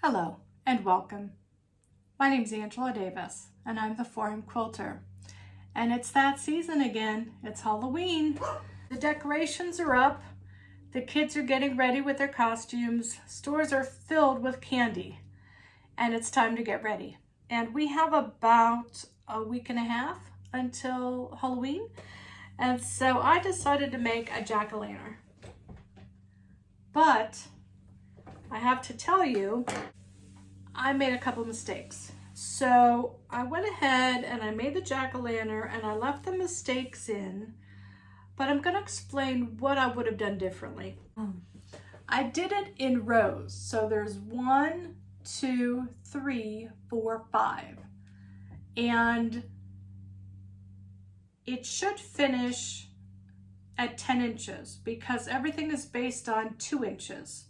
Hello and welcome. My name is Angela Davis and I'm the forum quilter. And it's that season again. It's Halloween. The decorations are up. The kids are getting ready with their costumes. Stores are filled with candy. And it's time to get ready. And we have about a week and a half until Halloween. And so I decided to make a jack-o'-lantern. But I have to tell you, I made a couple mistakes. So I went ahead and I made the jack-o'-lantern and I left the mistakes in, but I'm going to explain what I would have done differently. I did it in rows. So there's 1, 2, 3, 4, 5. And it should finish at 10 inches because everything is based on 2 inches,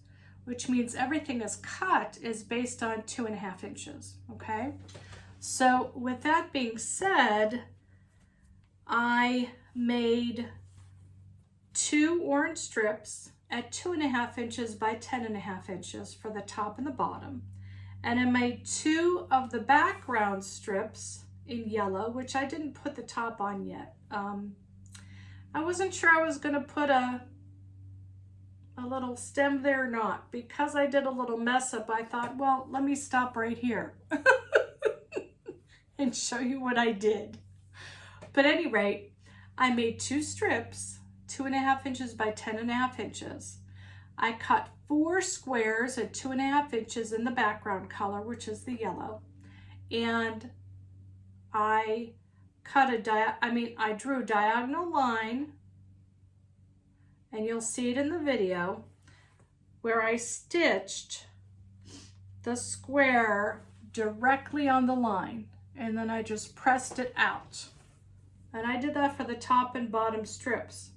which means everything is cut is based on 2.5 inches, okay? So with that being said, I made 2 orange strips at 2.5 inches by 10.5 inches for the top and the bottom. And I made 2 of the background strips in yellow, which I didn't put the top on yet. I wasn't sure I was gonna put a little stem there or not. Because I did a little mess up, I thought, well, let me stop right here and show you what I did. But at any rate, I made 2 strips, 2.5 inches by 10.5 inches. I cut 4 squares at 2.5 inches in the background color, which is the yellow. And I drew a diagonal line, and you'll see it in the video, where I stitched the square directly on the line, and then I just pressed it out. And I did that for the top and bottom strips.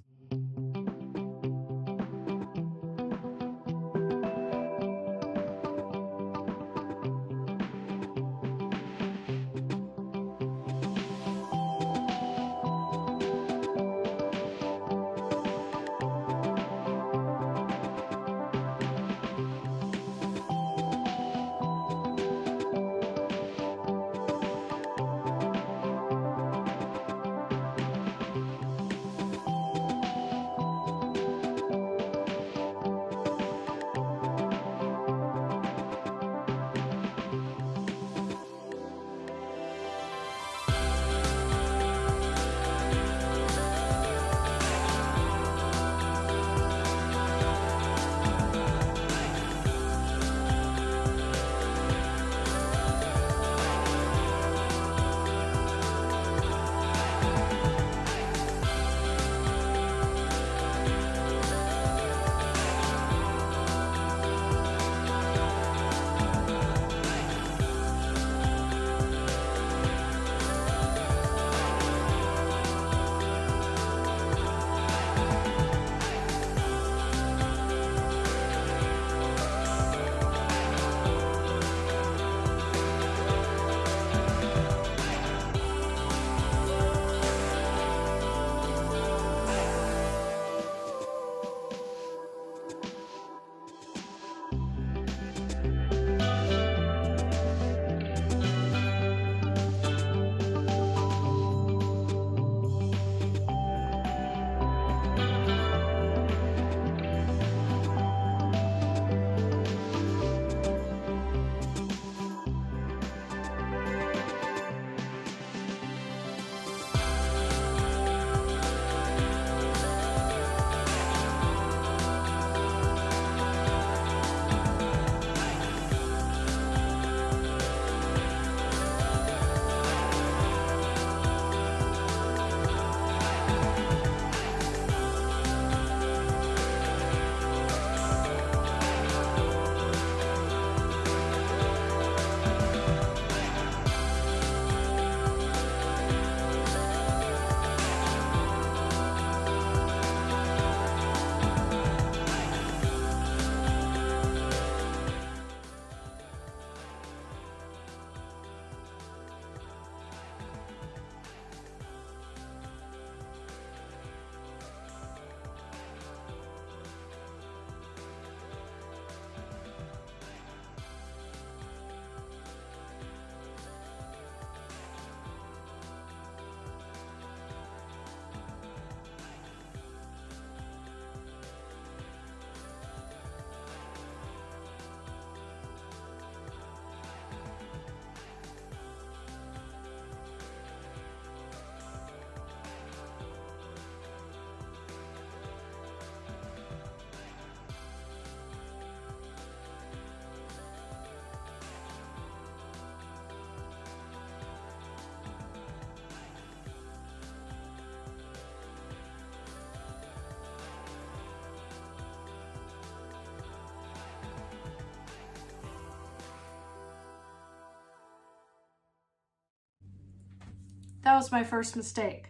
was my first mistake.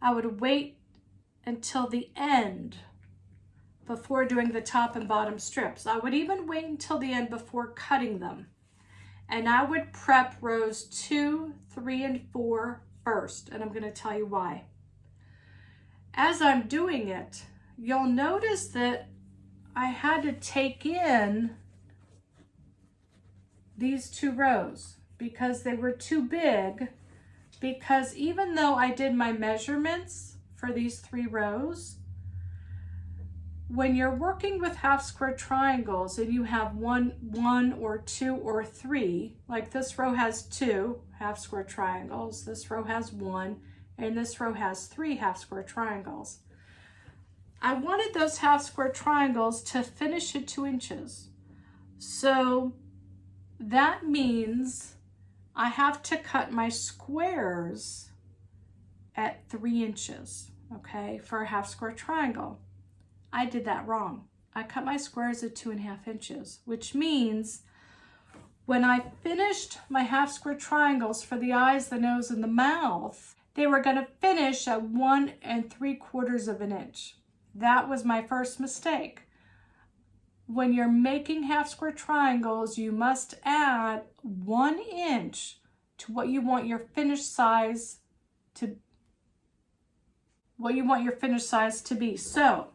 I would wait until the end before doing the top and bottom strips. I would even wait until the end before cutting them. And I would prep rows 2, 3, and 4 first, and I'm going to tell you why. As I'm doing it, you'll notice that I had to take in these 2 rows because they were too big, because even though I did my measurements for these 3 rows, when you're working with half square triangles and you have one or 2 or 3, like this row has 2 half square triangles, this row has 1, and this row has 3 half square triangles. I wanted those half square triangles to finish at 2 inches. So that means I have to cut my squares at 3 inches, okay, for a half square triangle. I did that wrong. I cut my squares at 2.5 inches, which means when I finished my half square triangles for the eyes, the nose, and the mouth, they were going to finish at 1 3/4 inch. That was my first mistake. When you're making half square triangles, you must add 1 inch to what you want your finished size to be. So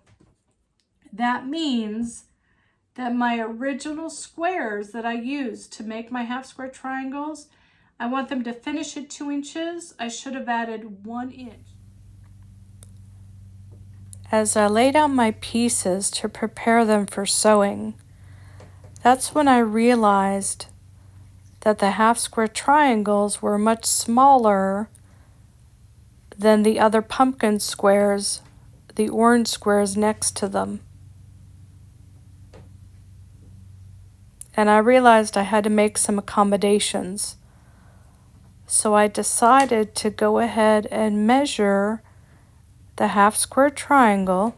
that means that my original squares that I used to make my half square triangles, I want them to finish at 2 inches. I should have added 1 inch. As I laid out my pieces to prepare them for sewing, that's when I realized that the half square triangles were much smaller than the other pumpkin squares, the orange squares next to them. And I realized I had to make some accommodations. So I decided to go ahead and measure the half square triangle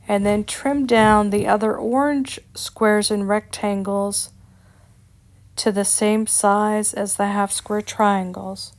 and then trim down the other orange squares and rectangles to the same size as the half square triangles.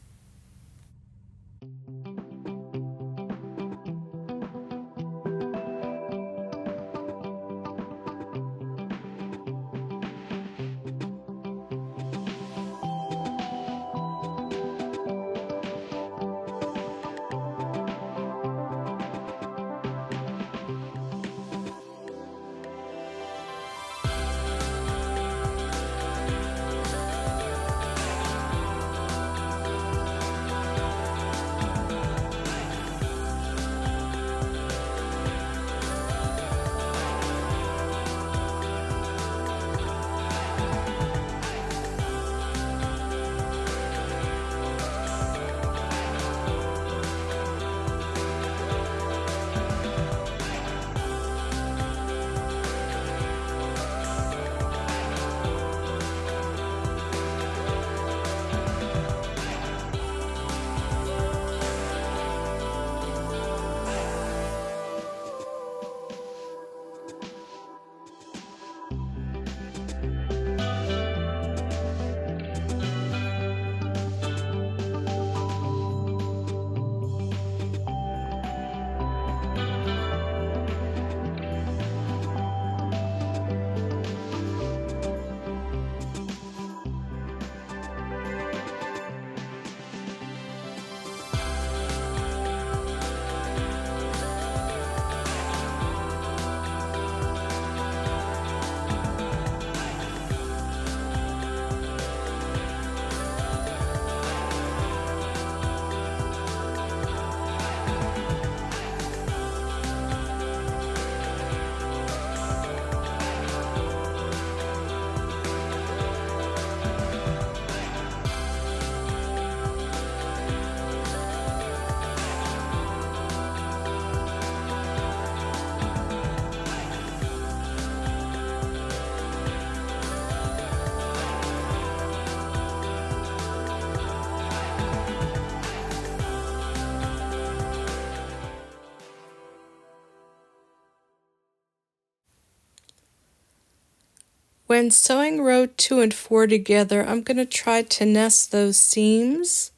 When sewing row 2 and 4 together, I'm going to try to nest those seams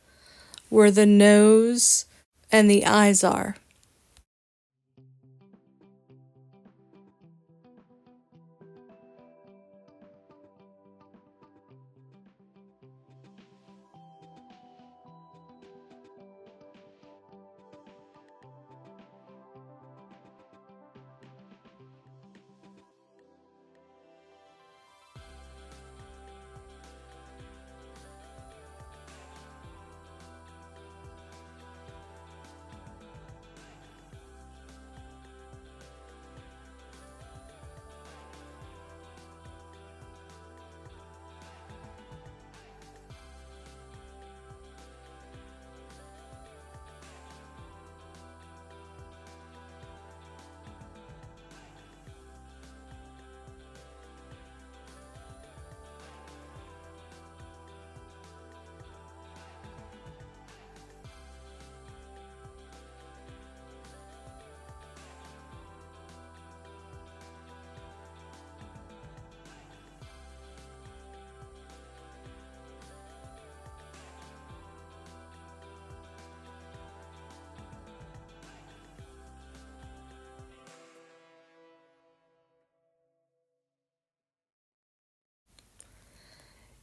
where the nose and the eyes are.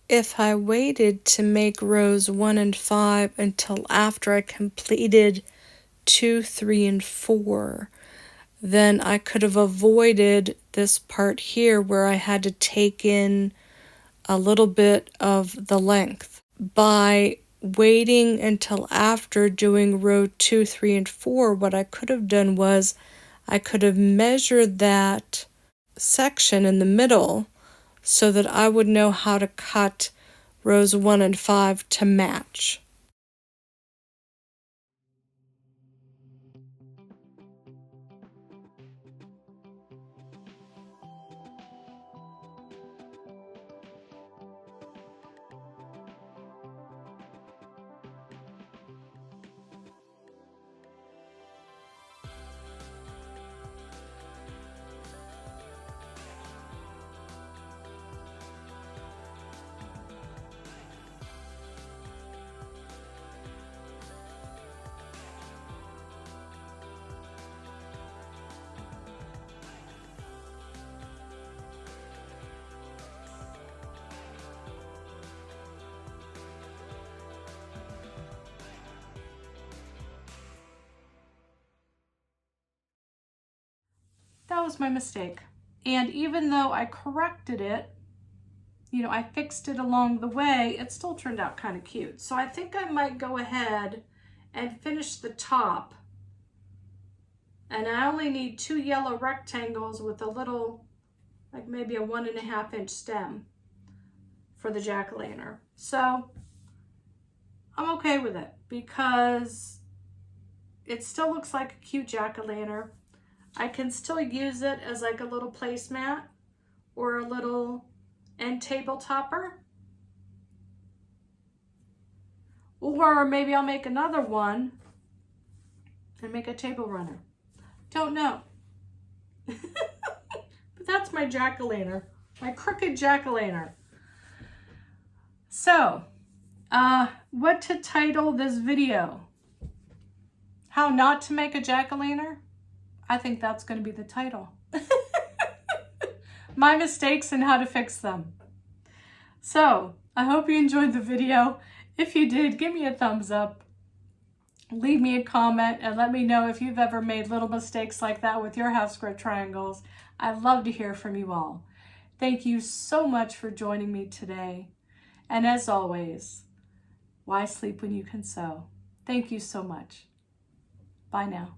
If I waited to make rows 1 and 5 until after I completed 2, 3, and 4, then I could have avoided this part here where I had to take in a little bit of the length. By waiting until after doing row 2, 3, and 4, what I could have done was I could have measured that section in the middle so that I would know how to cut rows 1 and 5 to match. That was my mistake. And even though I corrected it, you know, I fixed it along the way, it still turned out kind of cute. So I think I might go ahead and finish the top. And I only need 2 yellow rectangles with a little, like maybe a 1.5 inch stem for the jack-o'-lantern. So I'm okay with it because it still looks like a cute jack-o'-lantern. I can still use it as like a little placemat or a little end table topper. Or maybe I'll make another one and make a table runner. Don't know. But that's my jack-o'-lantern, my crooked jack-o'-lantern. So, what to title this video? How not to make a jack-o'-lantern? I think that's going to be the title. My mistakes and how to fix them. So, I hope you enjoyed the video. If you did, give me a thumbs up. Leave me a comment and let me know if you've ever made little mistakes like that with your half square triangles. I'd love to hear from you all. Thank you so much for joining me today. And as always, why sleep when you can sew? Thank you so much. Bye now.